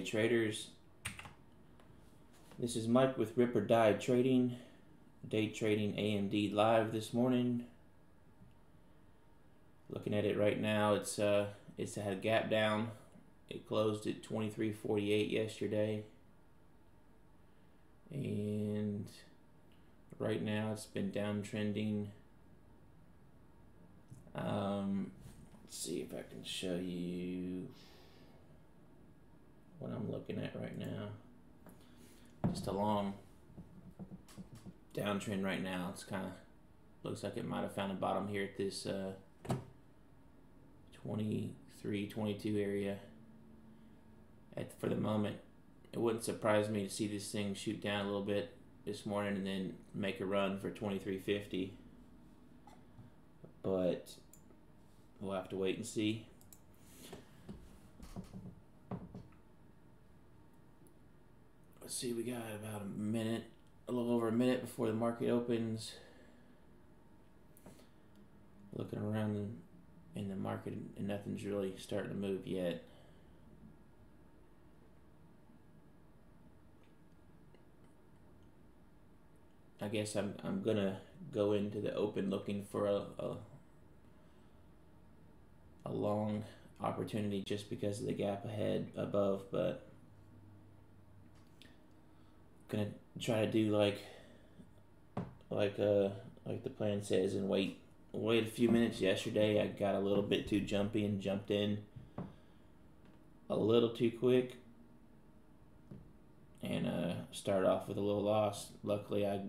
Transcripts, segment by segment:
traders. This is Mike with Rip or Die Trading. Day trading AMD live this morning. Looking at it right now, it's had a gap down. It closed at 23.48 yesterday, and right now it's been downtrending. Let's see if I can show you what I'm looking at right now. Just a long downtrend right now. It's kind of looks like it might have found a bottom here at this 23, 22 area. For the moment, it wouldn't surprise me to see this thing shoot down a little bit this morning and then make a run for 23.50. But we'll have to wait and see. Let's see, we got about a minute, a little over a minute before the market opens. Looking around in the market, and nothing's really starting to move yet. I guess I'm gonna go into the open looking for a long opportunity just because of the gap ahead above, but gonna try to do like the plan says and wait a few minutes. Yesterday I got a little bit too jumpy and jumped in a little too quick and started off with a little loss. Luckily I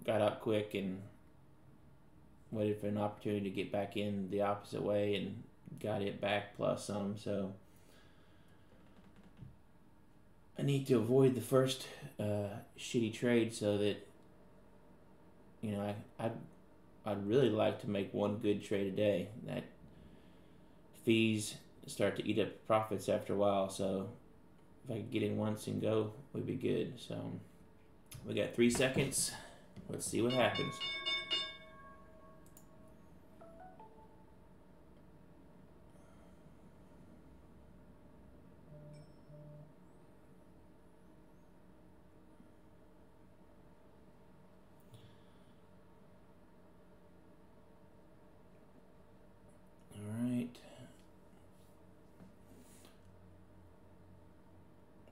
got up quick and waited for an opportunity to get back in the opposite way and got it back plus some. So I need to avoid the first shitty trade so that, you know, I'd really like to make one good trade a day. That fees start to eat up profits after a while, so if I could get in once and go, would be good. So we got 3 seconds. Let's see what happens.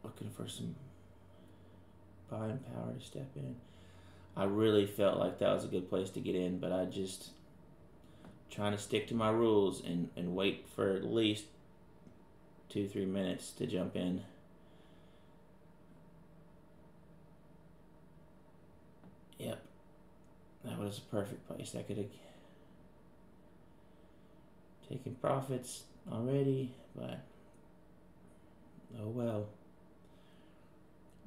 Looking for some buying power to step in. I really felt like that was a good place to get in, but I just trying to stick to my rules and wait for at least 2-3 minutes to jump in. Yep, that was a perfect place. I could have taken profits already, but oh well.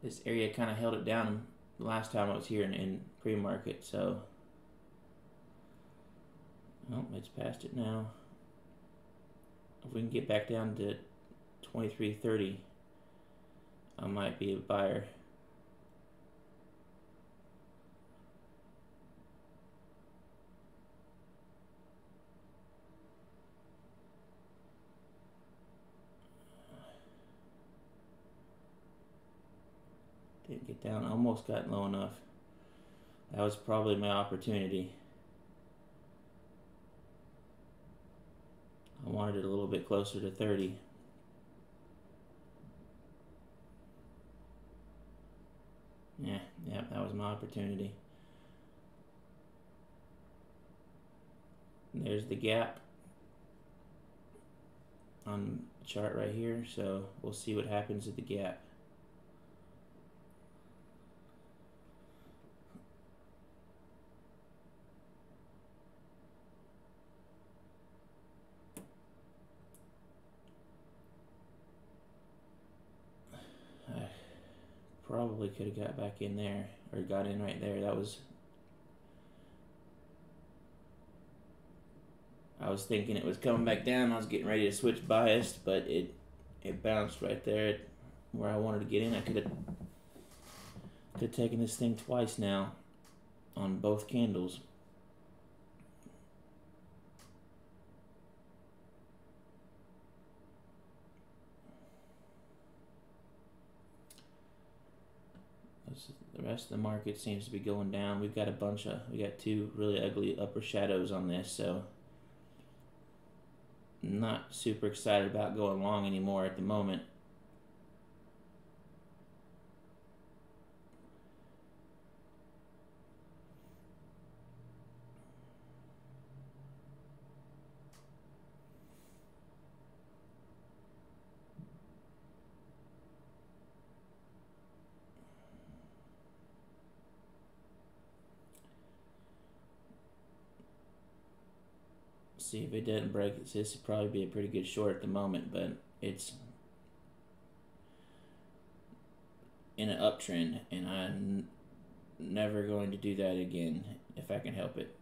This area kind of held it down the last time I was here in pre-market, so oh, it's past it now. If we can get back down to 23.30, I might be a buyer. Didn't get down, almost got low enough. That was probably my opportunity. I wanted it a little bit closer to 30. Yeah, that was my opportunity. And there's the gap on the chart right here, so we'll see what happens at the gap. Probably could have got back in there, or got in right there. I was thinking it was coming back down. I was getting ready to switch bias, but it bounced right there where I wanted to get in. I could have taken this thing twice now on both candles. The rest of the market seems to be going down. We got two really ugly upper shadows on this, so I'm not super excited about going long anymore at the moment. See if it doesn't break it. This would probably be a pretty good short at the moment, but it's in an uptrend, and I'm never going to do that again if I can help it.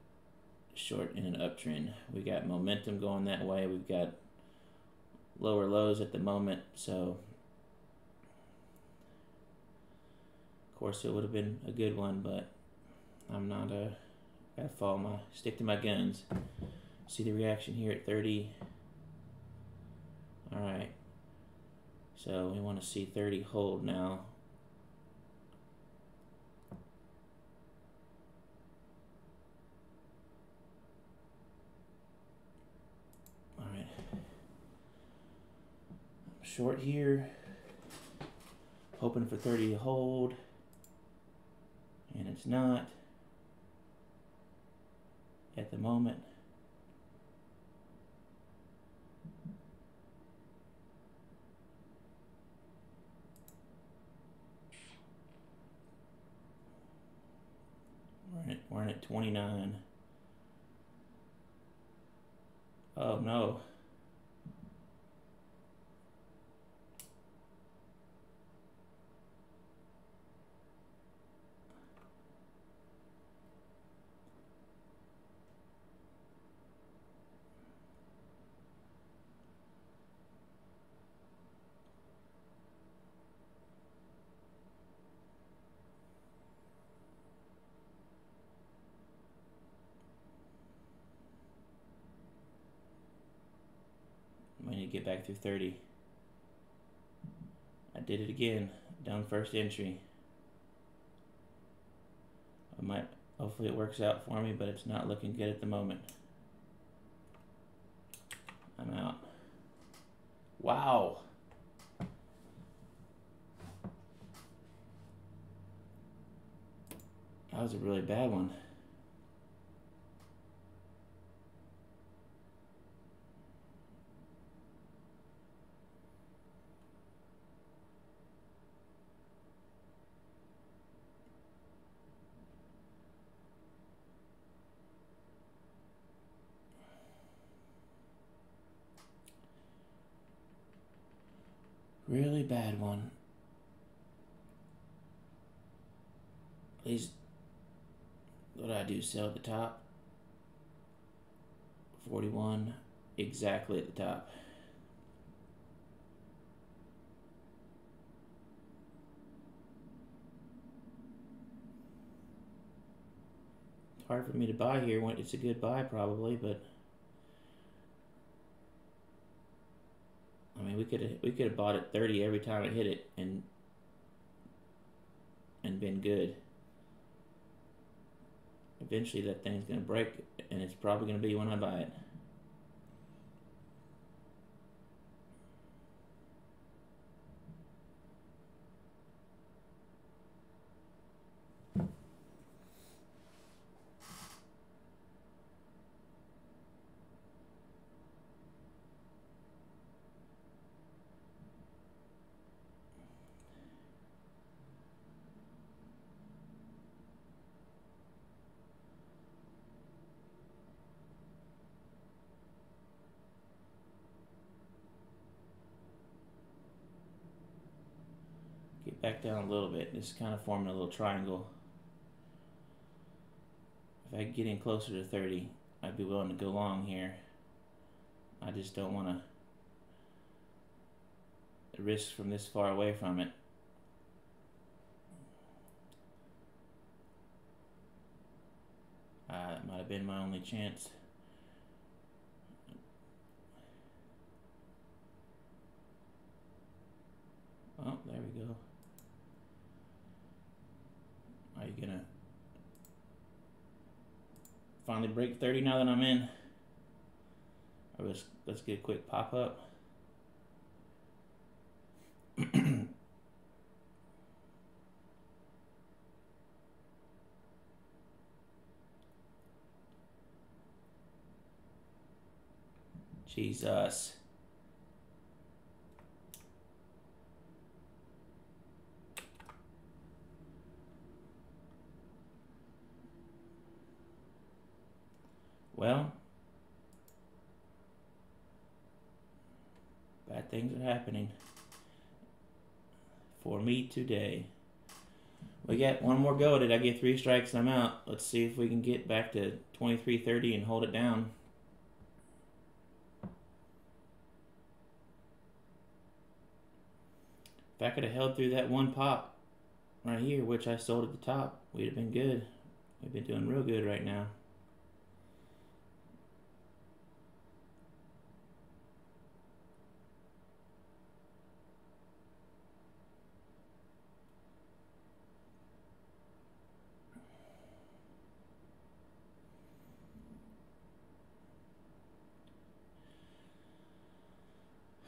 Short in an uptrend. We got momentum going that way. We've got lower lows at the moment, so of course it would have been a good one, but I'm not gotta stick to my guns. See the reaction here at 30. All right, so we want to see 30 hold now. All right, I'm short here, hoping for 30 to hold, and it's not at the moment. We're in at 29. Oh no. We need to get back through 30. I did it again. Down first entry. Hopefully it works out for me, but it's not looking good at the moment. I'm out. Wow. That was a really bad one. Really bad one. These, what did I do? Sell at the top? 41, exactly at the top. It's hard for me to buy here. It's a good buy probably, but I mean, we could have bought at 30 every time it hit it and been good. Eventually that thing's gonna break, and it's probably gonna be when I buy it. Get back down a little bit. This is kind of forming a little triangle. If I get in closer to 30, I'd be willing to go long here. I just don't want to risk from this far away from it. It might have been my only chance. Oh, there we go. finally break 30 now that I'm in. Or let's get a quick pop up. Jesus. Well, bad things are happening for me today. We got one more go at it. I get 3 strikes and I'm out. Let's see if we can get back to 23.30 and hold it down. If I could have held through that one pop right here, which I sold at the top, we'd have been good. We've been doing real good right now.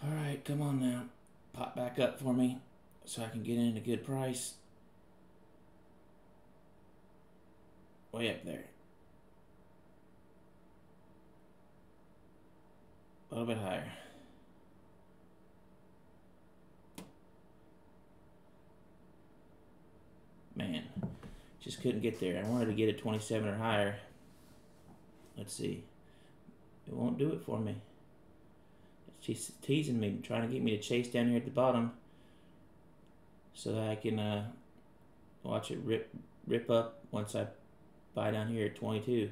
Alright, come on now. Pop back up for me so I can get in at a good price. Way up there. A little bit higher. Man, just couldn't get there. I wanted to get it 27 or higher. Let's see. It won't do it for me. She's teasing me, trying to get me to chase down here at the bottom so that I can watch it rip up once I buy down here at 22.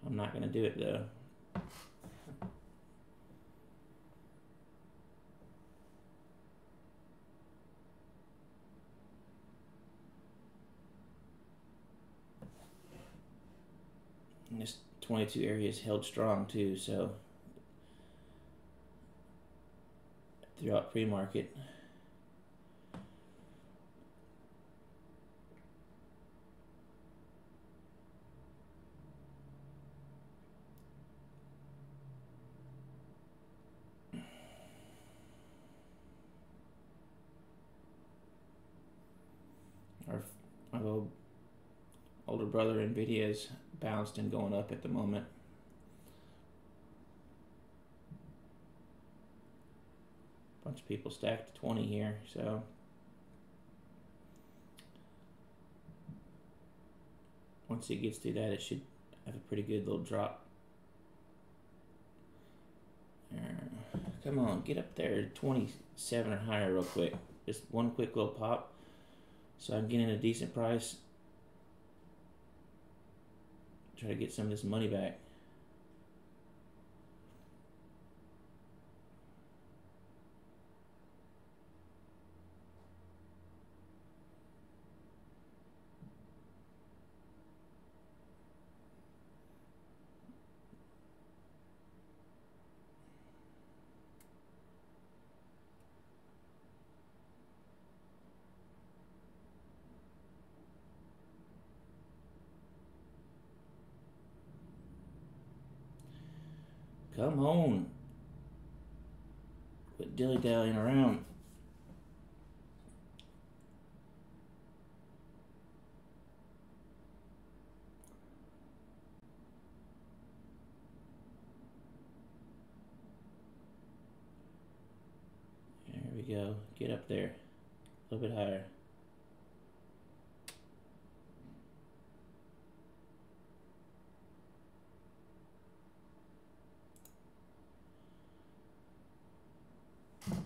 I'm not going to do it though. And this 22 area is held strong too, so throughout pre-market. Our older brother Nvidia's bounced and going up at the moment. Bunch of people stacked to 20 here, so once it gets through that, it should have a pretty good little drop. Come on, get up there, 27 or higher real quick. Just one quick little pop so I can get in a decent price. Try to get some of this money back. Come on. Quit dilly-dallying around. There we go. Get up there. A little bit higher.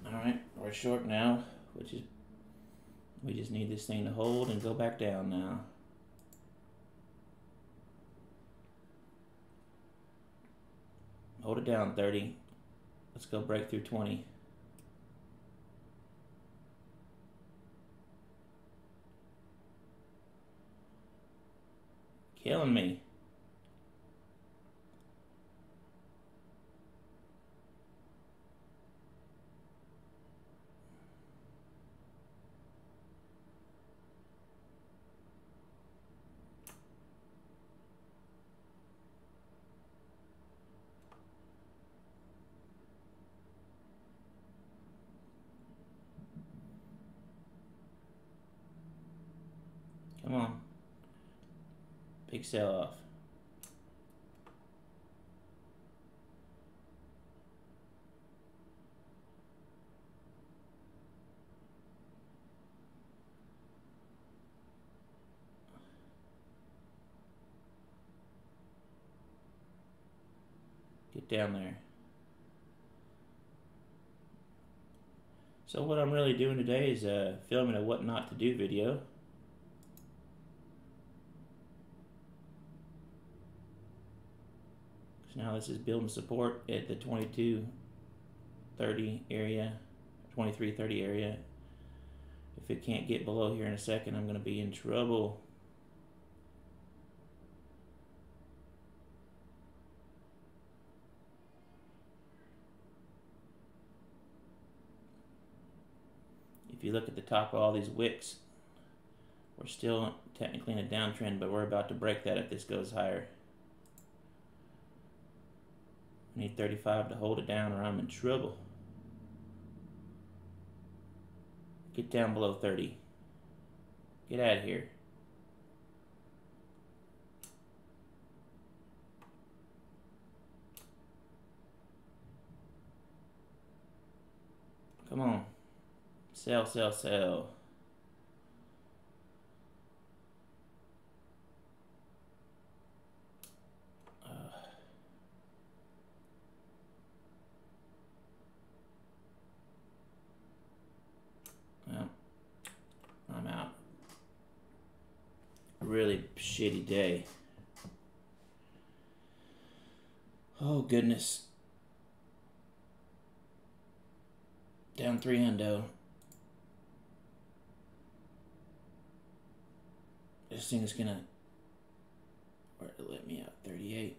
Alright, we're short now, which is, we just need this thing to hold and go back down now. Hold it down, 30. Let's go break through 20. Killing me. Big sell off. Get down there. So what I'm really doing today is filming a what not to do video. So now this is building support at the 2230 area, 2330 area. If it can't get below here in a second, I'm going to be in trouble. If you look at the top of all these wicks, we're still technically in a downtrend, but we're about to break that if this goes higher. I need 35 to hold it down or I'm in trouble. Get down below 30. Get out of here. Come on. Sell, sell, sell. Well, I'm out. Really shitty day. Oh, goodness. Down 300. This thing is gonna, where did it let me out? 38.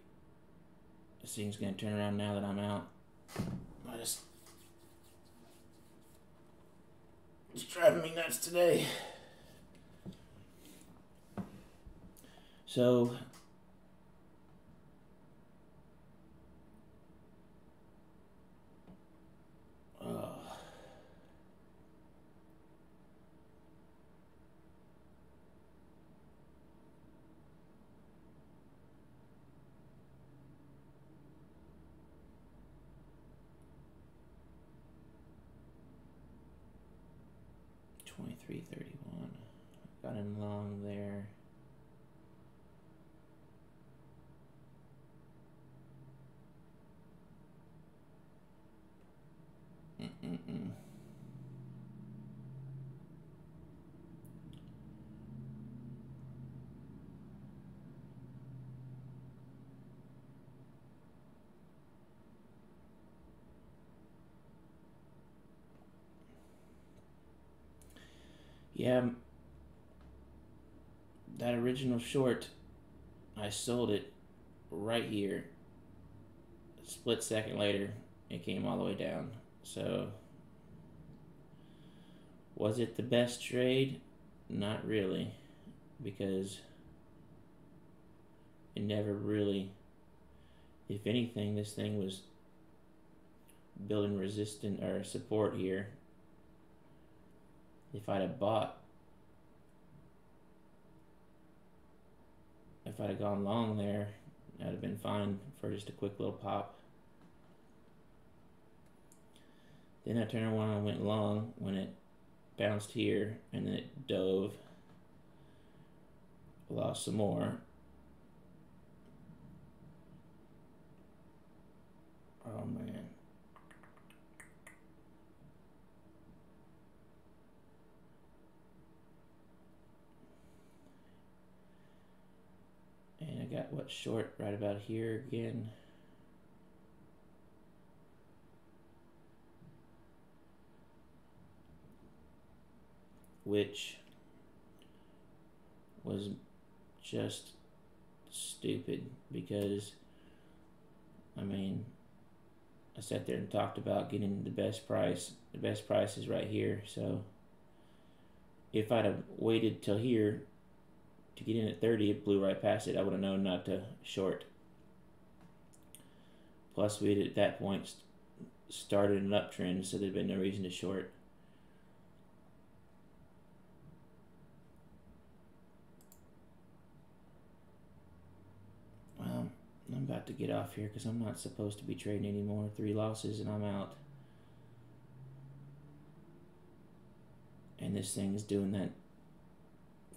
This thing's gonna turn around now that I'm out. It's driving me nuts today. So, $23.31. Got in long there. Yeah, that original short, I sold it right here. A split second later, it came all the way down. So, was it the best trade? Not really, because it never really, if anything, this thing was building resistance or support here. If I'd have bought, if I'd have gone long there, I'd have been fine for just a quick little pop. Then I turned around and went long when it bounced here and then it dove. Lost some more. Oh man. And I got what short right about here again. Which was just stupid because, I mean, I sat there and talked about getting the best price. The best price is right here. So if I'd have waited till here to get in at 30, it blew right past it. I would have known not to short. Plus, we had at that point started an uptrend, so there'd been no reason to short. about to get off here because I'm not supposed to be trading anymore. 3 losses and I'm out. And this thing is doing that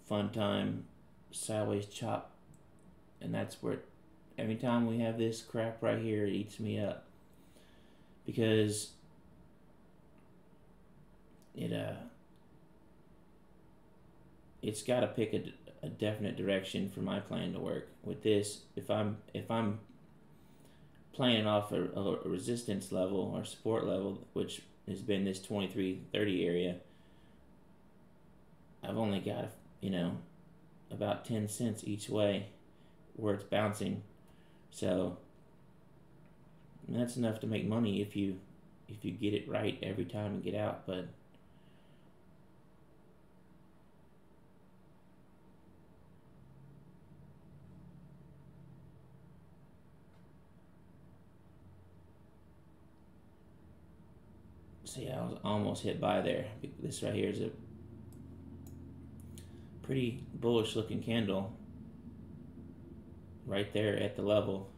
fun time sideways chop. And that's where every time we have this crap right here, it eats me up. Because it's got to pick a definite direction for my plan to work. With this, if I'm playing off a resistance level or support level, which has been this 23.30 area, I've only got about 10 cents each way where it's bouncing. So that's enough to make money if you get it right every time and get out. But see, I was almost hit by there. This right here is a pretty bullish looking candle right there at the level.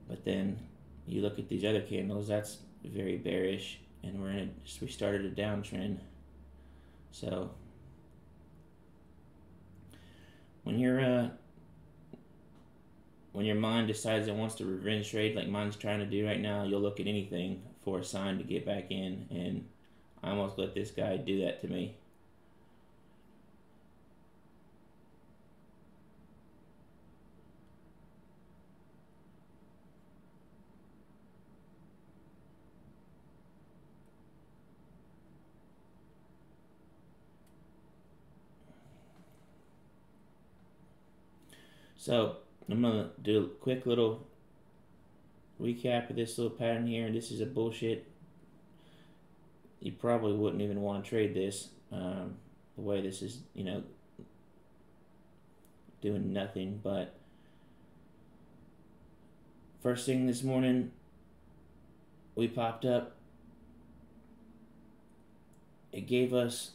But then you look at these other candles, that's very bearish, and we started a downtrend. So when your mind decides it wants to revenge trade like mine's trying to do right now, you'll look at anything for a sign to get back in, and I almost let this guy do that to me. So I'm going to do a quick little recap of this little pattern here. This is a bullshit. You probably wouldn't even want to trade this. The way this is, doing nothing. But first thing this morning, we popped up. It gave us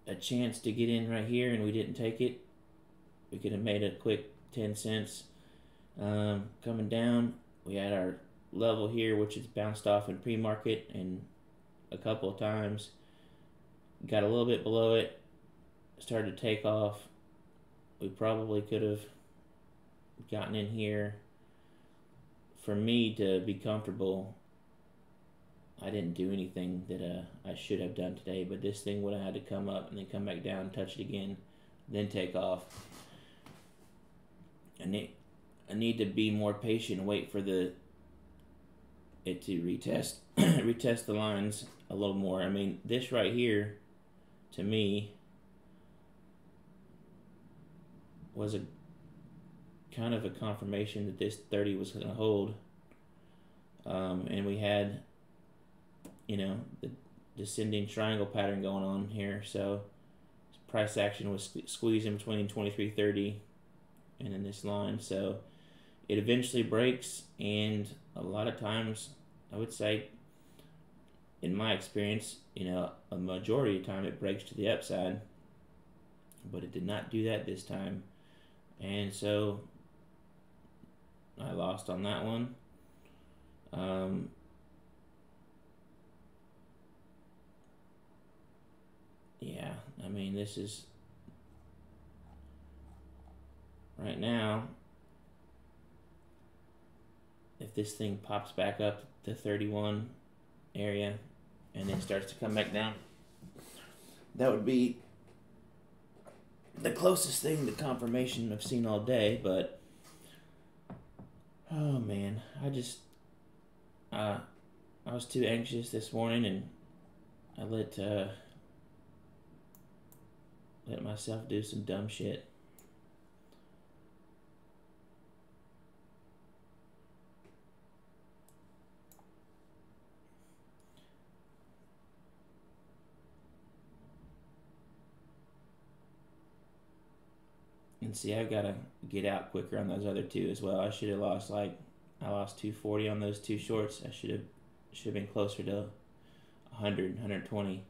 a chance to get in right here, and we didn't take it. We could have made a quick 10 cents. Coming down, we had our level here, which is bounced off in pre-market and a couple of times. Got a little bit below it, started to take off. We probably could have gotten in here. For me to be comfortable, I didn't do anything that I should have done today, but this thing would have had to come up and then come back down, touch it again, then take off. I need to be more patient and wait for it to retest retest the lines a little more. I mean, this right here, to me, was a kind of a confirmation that this 30 was going to hold. And we had, the descending triangle pattern going on here. So price action was squeezing between 23.30 and in this line. So it eventually breaks, and a lot of times, I would say, in my experience, a majority of the time it breaks to the upside, but it did not do that this time. And so I lost on that one. Yeah, I mean, this is right now. If this thing pops back up to 31 area and then starts to come back down, that would be the closest thing to confirmation I've seen all day. But oh man, I was too anxious this morning, and I let myself do some dumb shit. And see, I've got to get out quicker on those other two as well. I should have lost I lost 240 on those two shorts. I should have been closer to 100, 120.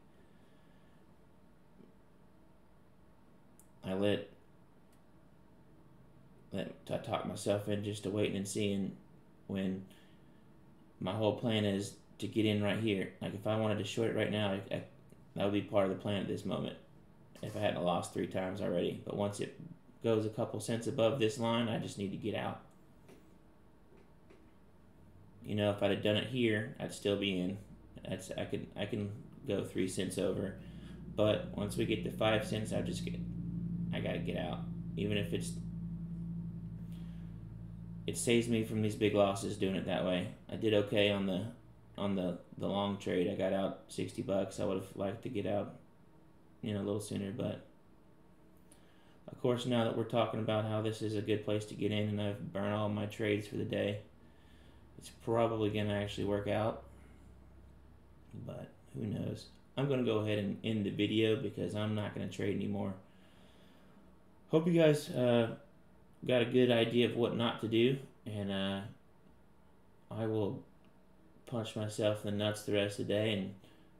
I let I talk myself in just to waiting and seeing, when my whole plan is to get in right here. Like if I wanted to short it right now, that would be part of the plan at this moment. If I hadn't lost 3 times already, but once it goes a couple cents above this line, I just need to get out. You know, if I'd have done it here, I'd still be in. I can go 3 cents over, but once we get to 5 cents, I gotta get out. Even if it saves me from these big losses doing it that way. I did okay on the long trade. I got out $60. I would have liked to get out, a little sooner, but of course, now that we're talking about how this is a good place to get in and I've burned all my trades for the day, it's probably going to actually work out, but who knows. I'm going to go ahead and end the video because I'm not going to trade anymore. Hope you guys got a good idea of what not to do, and I will punch myself in the nuts the rest of the day and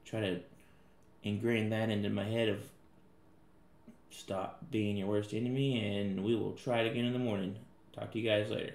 try to ingrain that into my head of stop being your worst enemy, and we will try it again in the morning. Talk to you guys later.